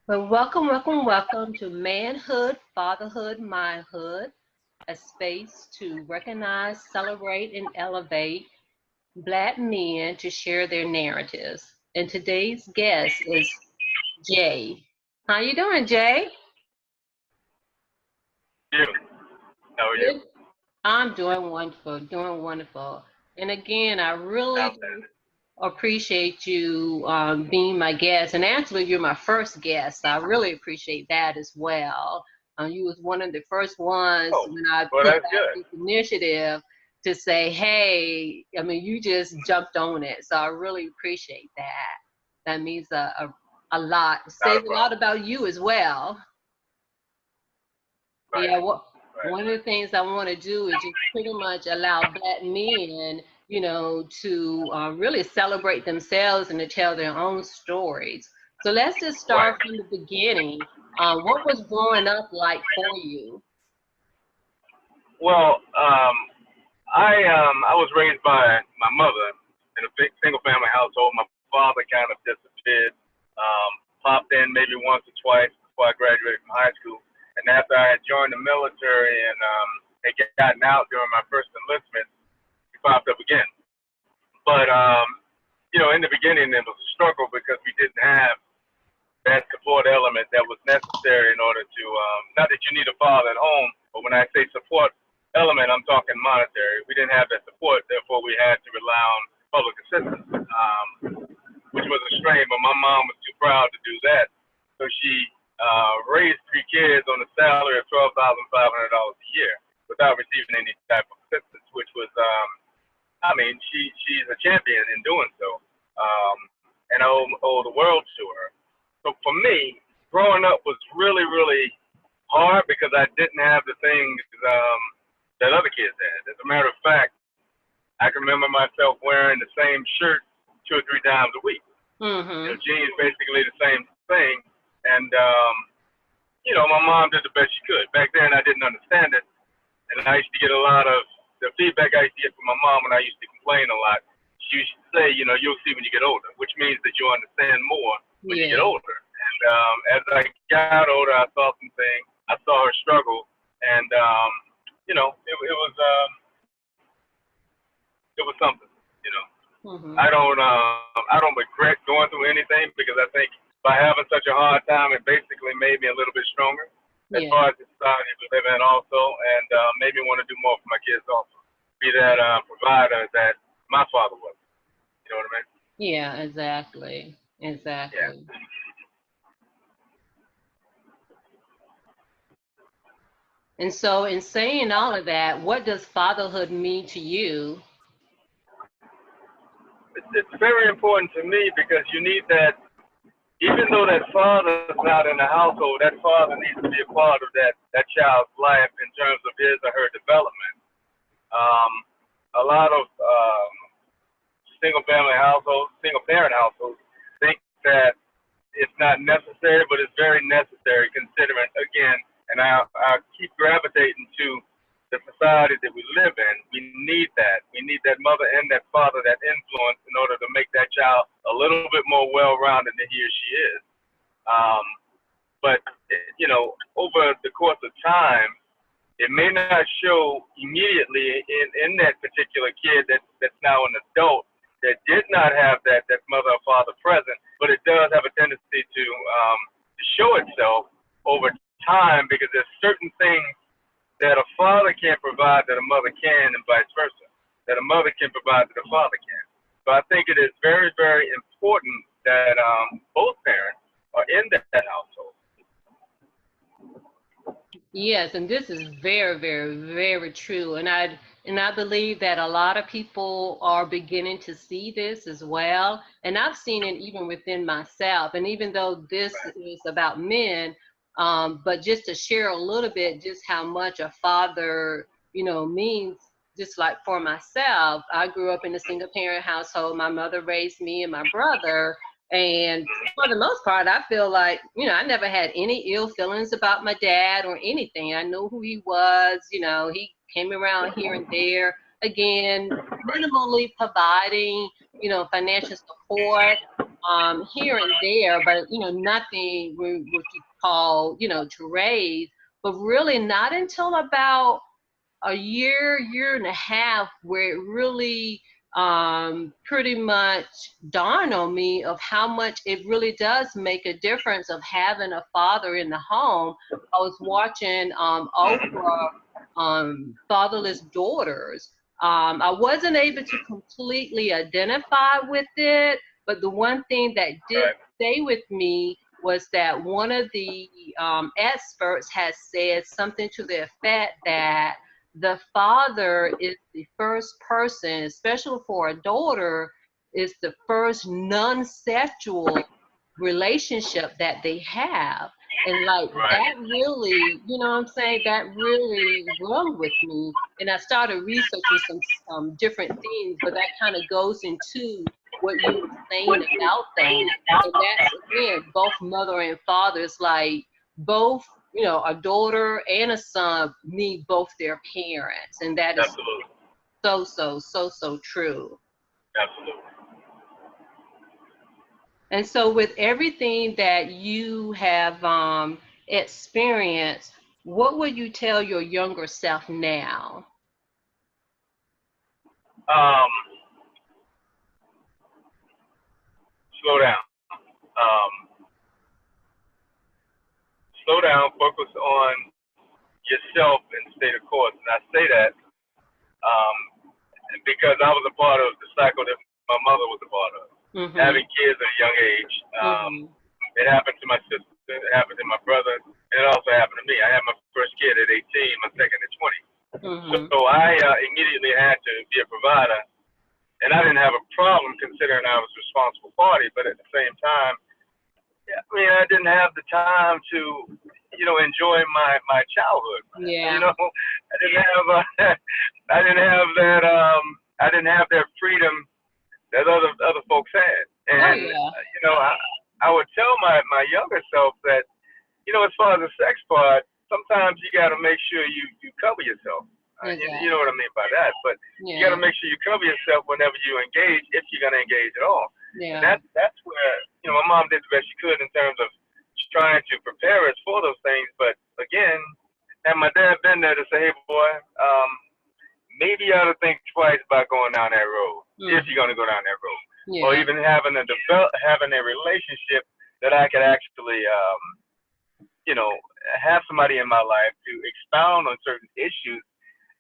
Well, welcome, welcome, welcome to Manhood Fatherhood Myhood, a space to recognize, celebrate, and elevate Black men to share their narratives. And today's guest is Jay. How you doing, Jay? You. How are you? Good. I'm doing wonderful, doing wonderful. And again, I really do Outstanding. appreciate you being my guest. And actually, you're my first guest. I really appreciate that as well. You was one of the first ones Oh, when I well, put that's out good. this initiative to say, hey, I mean, you just jumped on it. So I really appreciate that. That means a lot. It Not says a a lot problem. about you as well. Right, Yeah, right. one of the things I want to do is just pretty much allow Black men, to really celebrate themselves and to tell their own stories. So let's just Right. start from the beginning. What was growing up like for you? Well, I was raised by my mother in a big single family household. My father kind of disappeared. Popped in maybe once or twice before I graduated from high school. And after I had joined the military and had gotten out during my first enlistment, he popped up again. But in the beginning it was a struggle because we didn't have that support element that was necessary in order to not that you need a father at home, but when I say support element, I'm talking monetary. We didn't have that support, therefore we had to rely on public assistance, which was a strain. But my mom was too proud to do that, so she raised three kids on a salary of $12,500 a year without receiving any type of assistance, which was, I mean, she's a champion in doing so, and I owe the world to her. So for me, growing up was really, really hard because I didn't have the things that other kids had. As a matter of fact, I can remember myself wearing the same shirt 2 or 3 times a week. Mm-hmm. Jeans basically the same thing. And, my mom did the best she could. Back then, I didn't understand it. And I used to get a lot of the feedback I used to get from my mom when I used to complain a lot. She used to say, you'll see when you get older, which means that you'll understand more when you get Yeah. older. And as I got older, I saw some things. I saw her struggle, and it was something. You know, Mm-hmm. I don't regret going through anything because I think by having such a hard time, it basically made me a little bit stronger as Yeah. far as the society we live in, also, and made me want to do more for my kids, also. Be that provider that my father was. You know what I mean? Yeah, exactly. Yeah. Exactly. And so in saying all of that, what does fatherhood mean to you? It's very important to me because you need that. Even though that father's not in the household, that father needs to be a part of that child's life in terms of his or her development. Um, a lot of single family households, single parent households, think that it's not necessary, but it's very necessary considering, again, and I keep gravitating to the society that we live in. We need that. We need that mother and that father, that influence in order to make that child a little bit more well-rounded than he or she is. Um, but, over the course of time, it may not show immediately in that particular kid that's now an adult that did not have that mother or father present, but it does have a tendency to show itself over time because there's certain things that a father can't provide that a mother can, and vice versa. That a mother can provide that a father can. So I think it is very, very important that both parents are in that household. Yes, and this is very, very, very true. And I believe that a lot of people are beginning to see this as well. And I've seen it even within myself. And even though this is about men, but just to share a little bit just how much a father, means, just like for myself, I grew up in a single parent household. My mother raised me and my brother. And for the most part, I feel like, I never had any ill feelings about my dad or anything. I knew who he was. He came around here and there. Again, minimally providing, financial support. here and there, but nothing what you call to raise. But really, not until about a year and a half, where it really pretty much dawned on me of how much it really does make a difference of having a father in the home. I was watching Oprah, Fatherless Daughters. I wasn't able to completely identify with it, but the one thing that did stay with me was that one of the experts has said something to the effect that the father is the first person, especially for a daughter, is the first non-sexual relationship that they have. And like that really, you know what I'm saying, that really rung with me. And I started researching some different things, but that kind of goes into what you were saying about that. And that's, again, both mother and father. It's like both, a daughter and a son need both their parents. And that is so true. Absolutely. And so with everything that you have experienced, what would you tell your younger self now? Slow down. Slow down. Focus on yourself and stay the course. And I say that because I was a part of the cycle that my mother was a part of. Mm-hmm. Having kids at a young age. It happened to my sister. It happened to my brother. And it also happened to me. I had my first kid at 18, my second at 20. Mm-hmm. So I immediately had to be a provider. And I didn't have a problem considering I was a responsible party. But at the same time, I didn't have the time to, enjoy my childhood. Yeah. I didn't have that freedom that other folks had. And I would tell my younger self that, as far as the sex part, sometimes you got to make sure you cover yourself. You know what I mean by that. But you got to make sure you cover yourself whenever you engage, if you're going to engage at all. Yeah. And that's where, my mom did the best she could in terms of trying to prepare us for those things. But again, had my dad been there to say, hey, boy, maybe you ought to think twice about going down that road, if you're going to go down that road. Yeah. Or even having a relationship that I could actually, have somebody in my life to expound on certain issues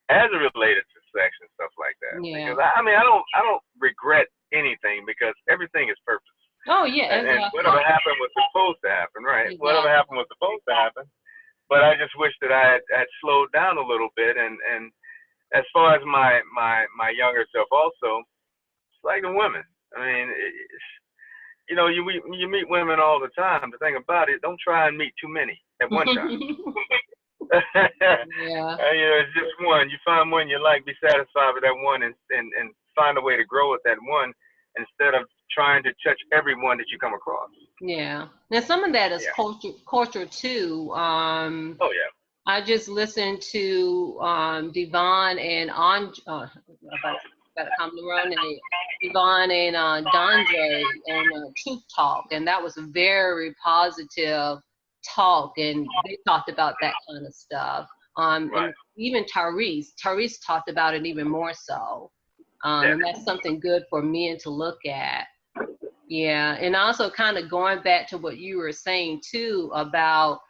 as it related to sex and stuff like that. Yeah. Because I don't regret anything because everything is purpose. Oh yeah. And whatever happened was supposed to happen, right? Exactly. Whatever happened was supposed to happen. But I just wish that I had slowed down a little bit. And as far as my younger self also, it's like the women. You meet women all the time. The thing about it, don't try and meet too many at one time. Yeah. It's just one. You find one you like, be satisfied with that one, and find a way to grow with that one instead of trying to touch everyone that you come across. Yeah. Now some of that is culture too. Oh yeah. I just listened to Devon and Devon and Dandre on Truth Talk, and that was a very positive talk, and they talked about that kind of stuff. And even Tyrese talked about it even more so. And that's something good for men to look at. Yeah, and also kind of going back to what you were saying too about,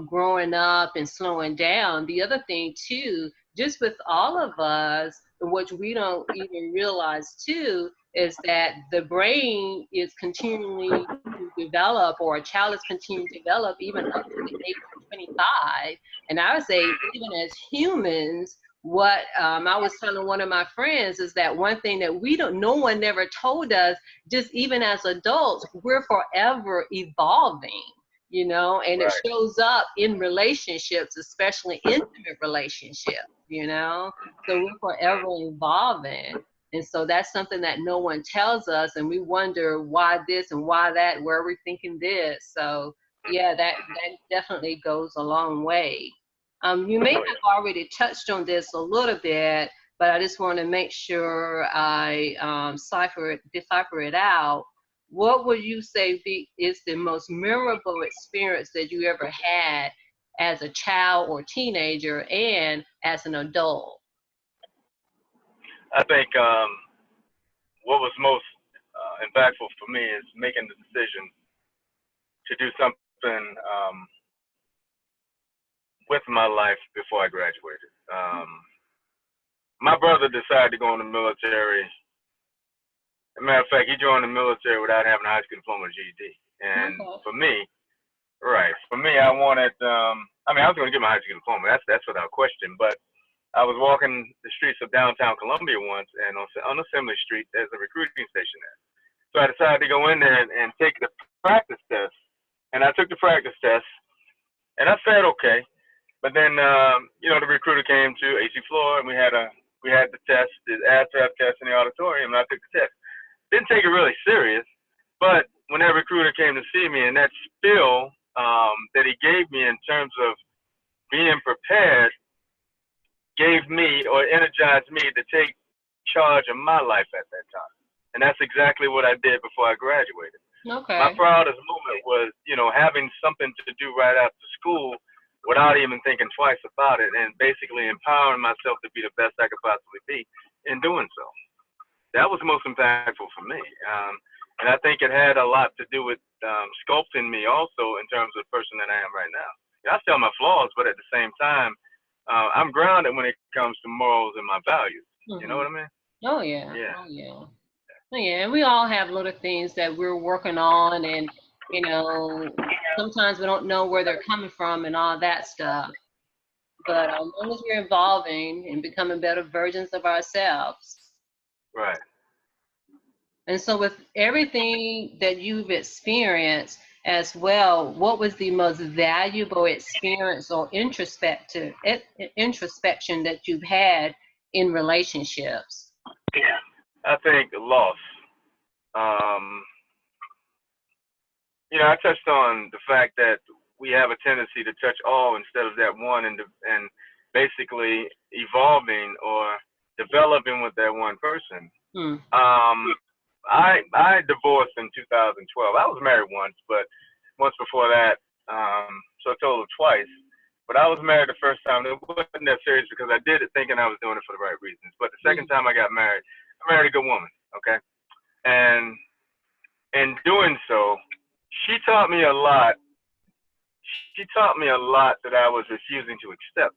growing up and slowing down. The other thing too, just with all of us, which we don't even realize too, is that the brain is continuing to develop, or a child is continuing to develop even up to the age of 25. And I would say even as humans, what I was telling one of my friends is that one thing that no one never told us, just even as adults, we're forever evolving, and it shows up in relationships, especially intimate relationships, so we're forever evolving. And so that's something that no one tells us, and we wonder why this and why that, where we're thinking this. So yeah, that definitely goes a long way. You may have already touched on this a little bit, but I just want to make sure I decipher it out. what would you say is the most memorable experience that you ever had as a child or teenager and as an adult? I think what was most impactful for me is making the decision to do something with my life before I graduated. My brother decided to go in the military. As a matter of fact, he joined the military without having a high school diploma or GED. And Okay. for me, right, for me, I wanted. I mean, I was going to get my high school diploma. That's without question. But I was walking the streets of downtown Columbia once, and on Assembly Street, there's a recruiting station there. So I decided to go in there and take the practice test. And I took the practice test, and I fared okay. But then, the recruiter came to AC floor, and we had the test, the ASVAB test in the auditorium, and I took the test. Didn't take it really serious, but when that recruiter came to see me, and that spill that he gave me in terms of being prepared gave me or energized me to take charge of my life at that time. And that's exactly what I did before I graduated. Okay. My proudest moment was, having something to do right after school without even thinking twice about it, and basically empowering myself to be the best I could possibly be in doing so. That was most impactful for me. And I think it had a lot to do with sculpting me also in terms of the person that I am right now. I still have my flaws, but at the same time, I'm grounded when it comes to morals and my values. Mm-hmm. You know what I mean? Oh, yeah. Yeah. Oh, yeah. Oh, yeah. And we all have little things that we're working on, and, sometimes we don't know where they're coming from and all that stuff. But as long as we're evolving and becoming better versions of ourselves. Right. And so with everything that you've experienced as well, what was the most valuable experience or introspection that you've had in relationships? I think loss. I touched on the fact that we have a tendency to touch all instead of that one, and basically evolving or developing with that one person. I divorced in 2012. I was married once, but once before that, so a total of twice. But I was married the first time. It wasn't that serious because I did it thinking I was doing it for the right reasons. But the second time I got married, I married a good woman, okay? And in doing so, she taught me a lot. She taught me a lot that I was refusing to accept,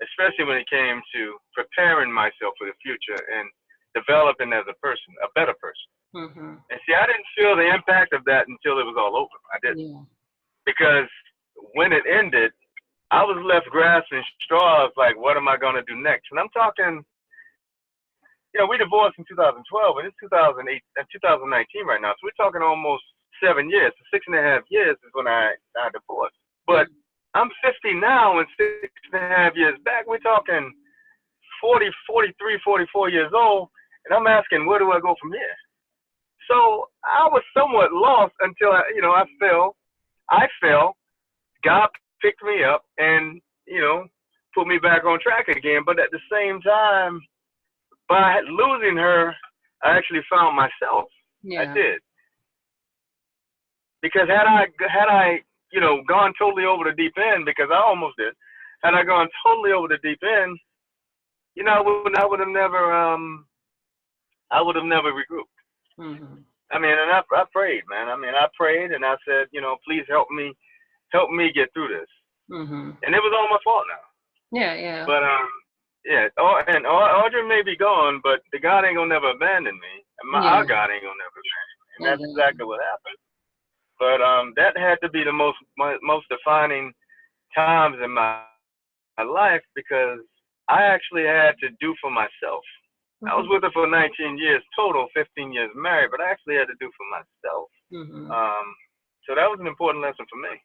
especially when it came to preparing myself for the future and developing as a person, a better person. Mm-hmm. And see, I didn't feel the impact of that until it was all over. I didn't. Yeah. Because when it ended, I was left grasping straws like, what am I going to do next? And I'm talking, we divorced in 2012, and it's 2008, 2019 right now. So we're talking almost 7 years. So 6.5 years is when I divorced. But I'm 50 now, and 6.5 years back, we're talking 40, 43, 44 years old. And I'm asking, where do I go from here? So I was somewhat lost until I fell. God picked me up and put me back on track again. But at the same time, by losing her, I actually found myself. Yeah. I did. Because had I gone totally over the deep end, because I almost did. Had I gone totally over the deep end, I would have never regrouped. Mm-hmm. I mean, and I prayed, man. I mean, I prayed and I said, please help me get through this. Mm-hmm. And it was all my fault now. Yeah, yeah. But and Audrey may be gone, but the God ain't gonna never abandon me. Our God ain't gonna never abandon me, and that's exactly what happened. But that had to be the most defining times in my life, because I actually had to do for myself. I was with her for 19 years total, 15 years married, but I actually had to do for myself. Mm-hmm. So that was an important lesson for me.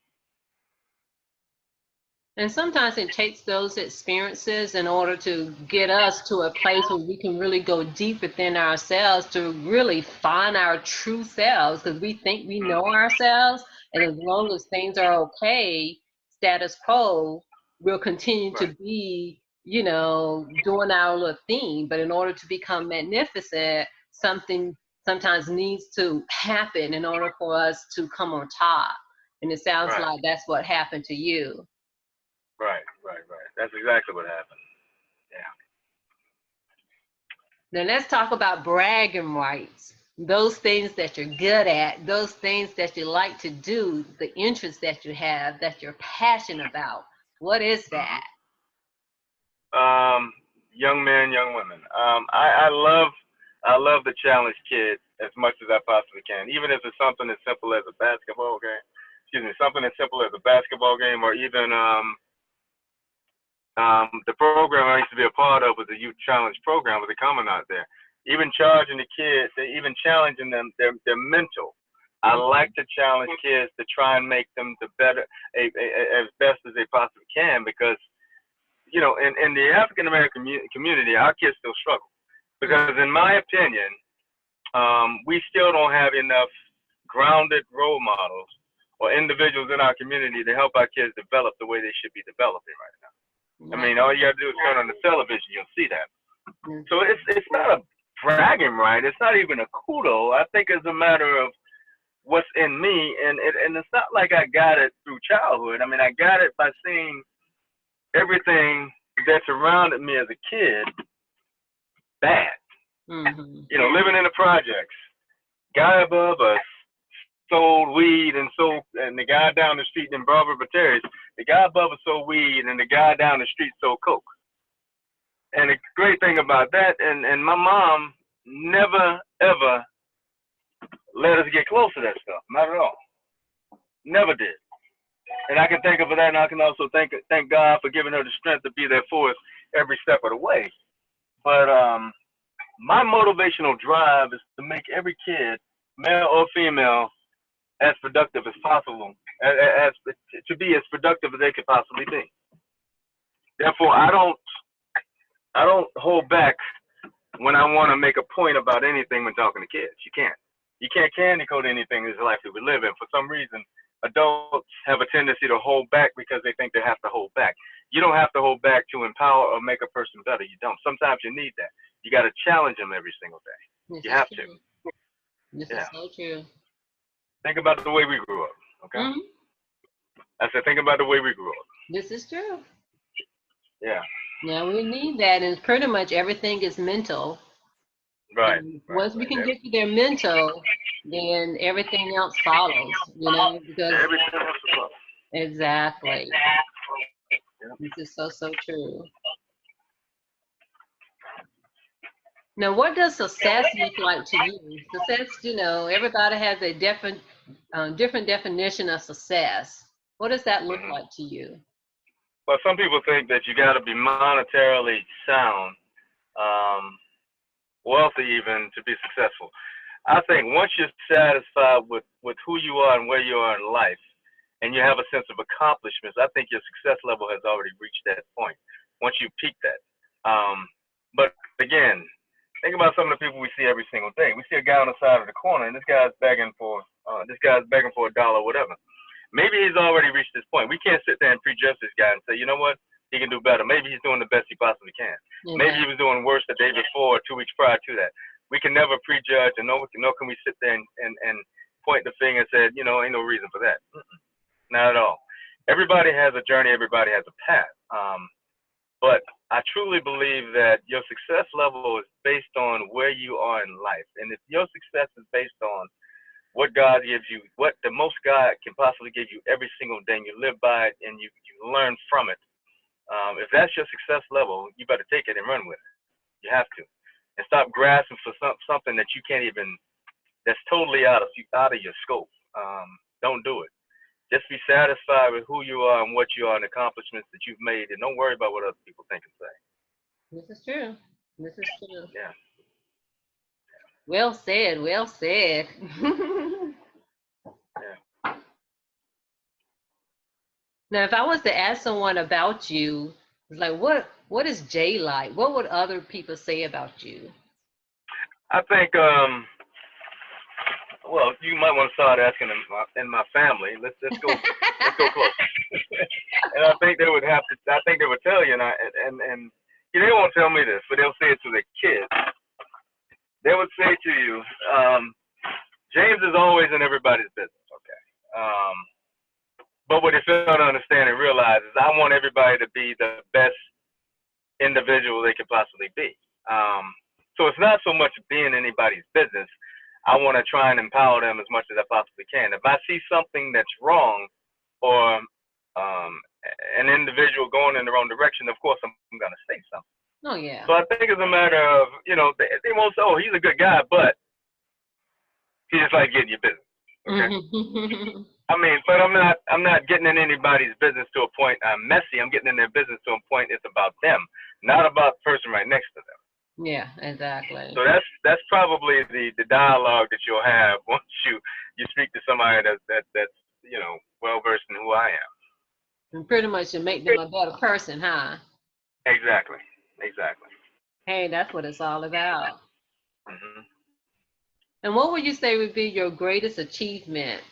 And sometimes it takes those experiences in order to get us to a place where we can really go deep within ourselves to really find our true selves, because we think we know ourselves, and as long as things are okay, status quo, we'll continue to be doing our little thing. But in order to become magnificent, something sometimes needs to happen in order for us to come on top. And it sounds like that's what happened to you. Right. That's exactly what happened. Yeah. Now let's talk about bragging rights. Those things that you're good at, those things that you like to do, the interests that you have, that you're passionate about. What is that? Young men, young women. I love to challenge kids as much as I possibly can, even if it's something as simple as a basketball game. Something as simple as a basketball game, or even the program I used to be a part of was the Youth Challenge program with the Commandant there. Even charging the kids, even challenging them, their mental. I like to challenge kids to try and make them the better, as best as they possibly can, because, you know, in the African American community, our kids still struggle. Because in my opinion, we still don't have enough grounded role models or individuals in our community to help our kids develop the way they should be developing right now. I mean, all you got to do is turn on the television, you'll see that. So it's not a bragging right. It's not even a kudo. I think it's a matter of what's in me, and it's not like I got it through childhood. I mean, I got it by seeing everything that surrounded me as a kid bad. You know, living in the projects. Guy above us sold weed and the guy down the street in Barbara Terry's, the guy above us sold weed and the guy down the street sold coke. And the great thing about that, and my mom never ever let us get close to that stuff, not at all. Never did. And I can thank her for that, and I can also thank God for giving her the strength to be there for us every step of the way. But my motivational drive is to make every kid, male or female, as productive as possible, to be as productive as they could possibly be. Therefore, I don't hold back when I want to make a point about anything when talking to kids. You can't candy coat anything in this life that we live in. For some reason, adults have a tendency to hold back because they think they have to hold back. You don't have to hold back to empower or make a person better. You don't. Sometimes you need that. You got to challenge them every single day. You have to. This is so true. Think about the way we grew up, okay? I said, think about the way we grew up. This is true. Yeah. Now we need that, and pretty much everything is mental. Right. Once we can get to their mental, then everything else follows, you know, because everything else follows. Exactly. This is so true. Now, what does success look like to you? Success, you know, everybody has a different definition of success. What does that look like to you? Well, some people think that you got to be monetarily sound, wealthy even, to be successful. I think once you're satisfied with who you are and where you are in life, and you have a sense of accomplishments, I think your success level has already reached that point. Once you peak that. But again, think about some of the people we see every single day. We see a guy on the side of the corner, and this guy's begging for $1 or whatever. Maybe he's already reached this point. We can't sit there and prejudge this guy and say, you know what, he can do better. Maybe he's doing the best he possibly can. Maybe he was doing worse the day before or 2 weeks prior to that. We can never prejudge, and nor can we sit there and point the finger and say, you know, ain't no reason for that. Not at all. Everybody has a journey. Everybody has a path. But I truly believe that your success level is based on where you are in life. And if your success is based on what God gives you, what the most God can possibly give you every single day, and you live by it and you learn from it, if that's your success level, you better take it and run with it. You have to. And stop grasping for something that you can't even, that's totally out of your scope. Don't do it. Just be satisfied with who you are and what you are and accomplishments that you've made, and don't worry about what other people think and say. This is true. This is true. Yeah. Well said. Well said. Yeah. Now, if I was to ask someone about you, it's like, what is Jay like? What would other people say about you? I think, well, you might want to start asking in my family. Let's go close. And I think they would tell you, and they won't tell me this, but they'll say it to their kids. they would say to you, James is always in everybody's business, okay? But what they fail to understand and realize is I want everybody to be the best individual they could possibly be. So it's not so much being anybody's business. I want to try and empower them as much as I possibly can. If I see something that's wrong or an individual going in the wrong direction, of course I'm going to say something. Oh, yeah. So I think it's a matter of, they won't say, oh, he's a good guy, but he just likes getting your business. Okay. I mean, but I'm not getting in anybody's business to a point I'm messy. I'm getting in their business to a point it's about them, not about the person right next to them. Yeah, exactly. So that's probably the dialogue that you'll have once you speak to somebody that's well versed in who I am. And pretty much to make them a better person, huh? Exactly. Hey, that's what it's all about. Mm-hmm. And what would you say would be your greatest achievement,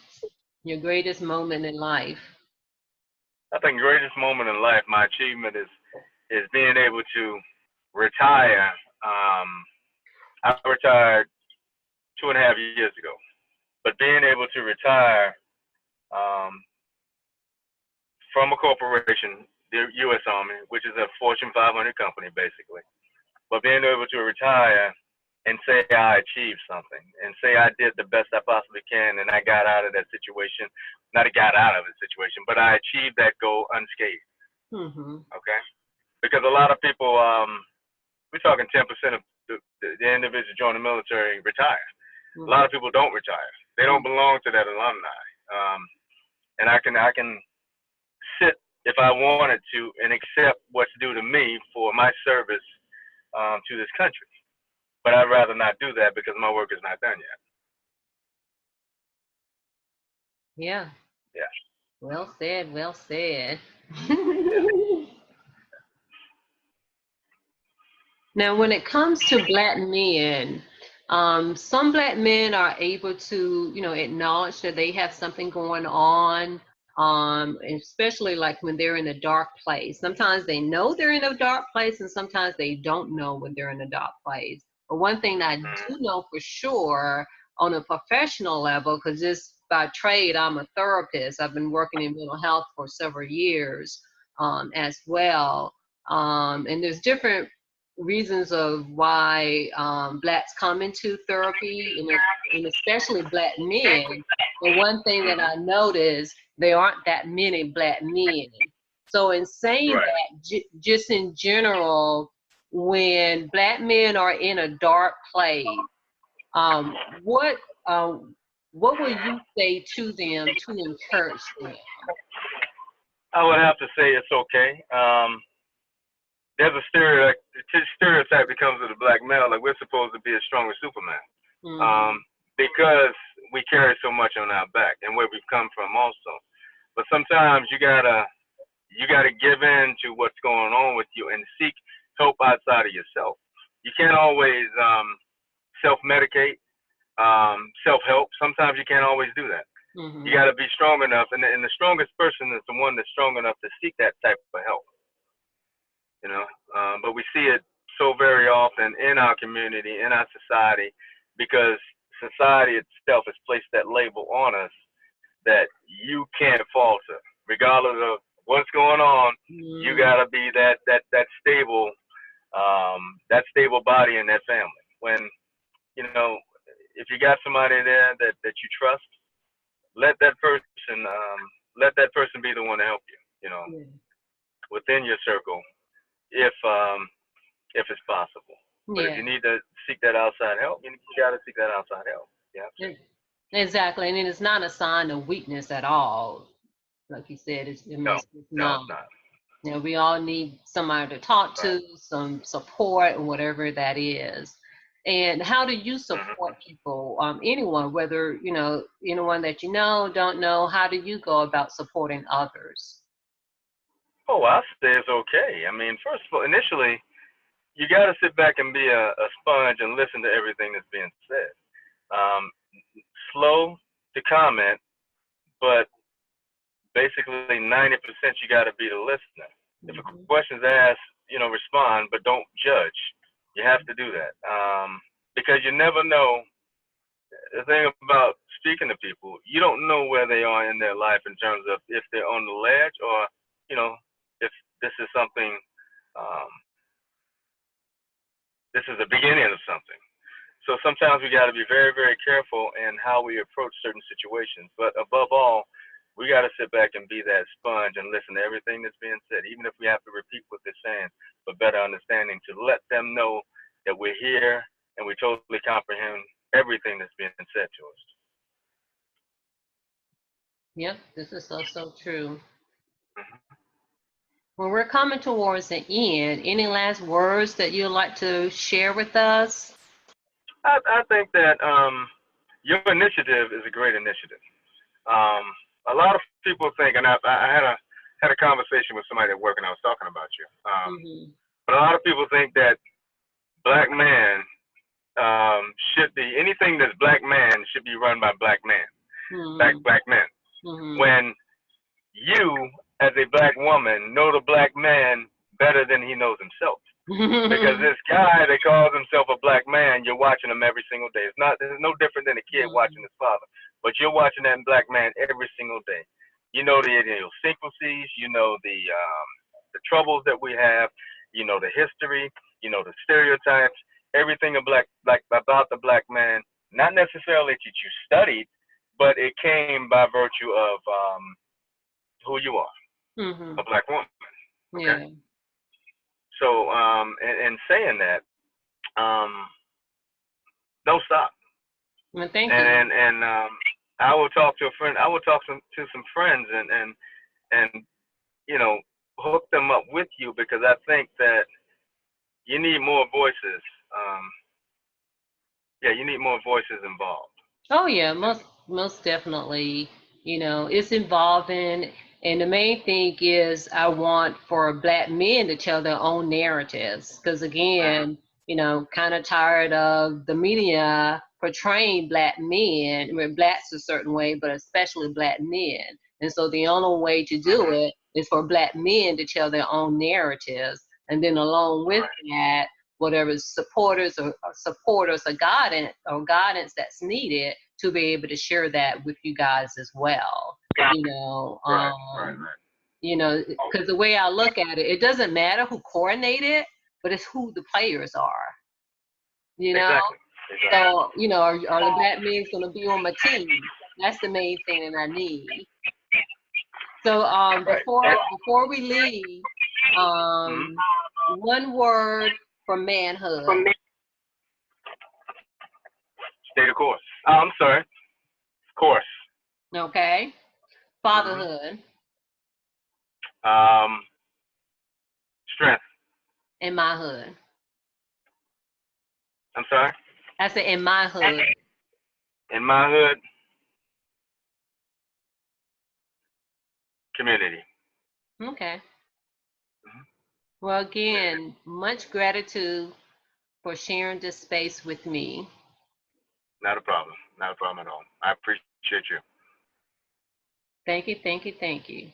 your greatest moment in life? I think greatest moment in life, my achievement is being able to retire. I retired 2.5 years ago, but being able to retire from a corporation, the U.S. Army, which is a Fortune 500 company, basically, but being able to retire and say I achieved something and say I did the best I possibly can and I got out of that situation. Not I got out of the situation, but I achieved that goal unscathed. Mm-hmm. Okay? Because a lot of people, we're talking 10% of the individuals join the military retire. Mm-hmm. A lot of people don't retire. They don't belong to that alumni. And I can sit if I wanted to and accept what's due to me for my service to this country. But I'd rather not do that because my work is not done yet. Yeah. Yeah. Well said. Well said. Now, when it comes to Black men, some Black men are able to, acknowledge that they have something going on, especially like when they're in a dark place. Sometimes they know they're in a dark place, and sometimes they don't know when they're in a dark place. But one thing that I do know for sure on a professional level, because just by trade, I'm a therapist. I've been working in mental health for several years as well. And there's different reasons of why Blacks come into therapy, and especially Black men. But one thing that I noticed, there aren't that many Black men. So in saying that, just in general, when Black men are in a dark place, what will you say to them to encourage them? I would have to say it's okay. There's a stereotype that comes with a Black male, like we're supposed to be a stronger Superman, because we carry so much on our back and where we've come from also. But sometimes you gotta give in to what's going on with you and seek help outside of yourself. You can't always self-medicate, self-help. Sometimes you can't always do that. Mm-hmm. You got to be strong enough, and the strongest person is the one that's strong enough to seek that type of help. But we see it so very often in our community, in our society, because society itself has placed that label on us that you can't falter, regardless of what's going on. Mm. You gotta be that stable, body in that family. When if you got somebody there that you trust, let that person be the one to help you. Within your circle, if it's possible. But if you need to seek that outside help, you gotta seek that outside help. Yeah. Exactly, and it's not a sign of weakness at all. Like you said, it's not. It's not. We all need somebody to talk to, some support, whatever that is. And how do you support people? Anyone, whether anyone that don't know. How do you go about supporting others? Oh, I say it's okay. I mean, first of all, initially, you got to sit back and be a sponge and listen to everything that's being said. Slow to comment, but basically 90% you got to be the listener. If a question's asked, respond, but don't judge. You have to do that. because you never know. The thing about speaking to people, you don't know where they are in their life in terms of if they're on the ledge or, you know, if this is something, um, this is the beginning of something. So sometimes we got to be very, very careful in how we approach certain situations. But above all, we got to sit back and be that sponge and listen to everything that's being said, even if we have to repeat what they're saying for better understanding, to let them know that we're here and we totally comprehend everything that's being said to us. Yep, this is so true. Mm-hmm. Well, we're coming towards the end. Any last words that you'd like to share with us? I think that your initiative is a great initiative. Um, a lot of people think, and I had a conversation with somebody at work, and I was talking about you. Mm-hmm. But a lot of people think that black man should be anything that's black man should be run by black men, Mm-hmm. black men. Mm-hmm. When you, as a black woman, know the black man better than he knows himself. Because this guy that calls himself a black man, you're watching him every single day. It's no different than a kid watching his father, but you're watching that black man every single day. You know the idiosyncrasies, you know the troubles that we have, you know the history, you know the stereotypes, everything about the black man. Not necessarily that you studied, but it came by virtue of who you are, Mm-hmm. a black woman. Okay. Yeah. So, in saying that, don't stop. Well, thank you. And I will talk to a friend. I will talk to some friends and you know hook them up with you, because I think that you need more voices. Yeah, you need more voices involved. Oh yeah, most definitely. It's involving, and the main thing is I want for black men to tell their own narratives. Because Mm-hmm. again, kind of tired of the media portraying black men, I mean, blacks a certain way, but especially black men. And so the only way to do Mm-hmm. it is for black men to tell their own narratives. And then along with Right. that, whatever supporters or guidance that's needed to be able to share that with you guys as well. You know, Right. Right. um, Right. because the way I look at it, it doesn't matter who coordinated, but it's who the players are. You know, Exactly. Exactly. so are the black men going to be on my team? That's the main thing that I need. So Right. before we leave, Mm-hmm. one word for manhood. Stay the course. Oh, I'm sorry. Course. Okay. Mm-hmm. Fatherhood Um, strength. in my hood. I'm sorry. I said in my hood. In my hood, community. Okay. Mm-hmm. Well, again, much gratitude for sharing this space with me. Not a problem. Not a problem at all. I appreciate you. Thank you, thank you, thank you.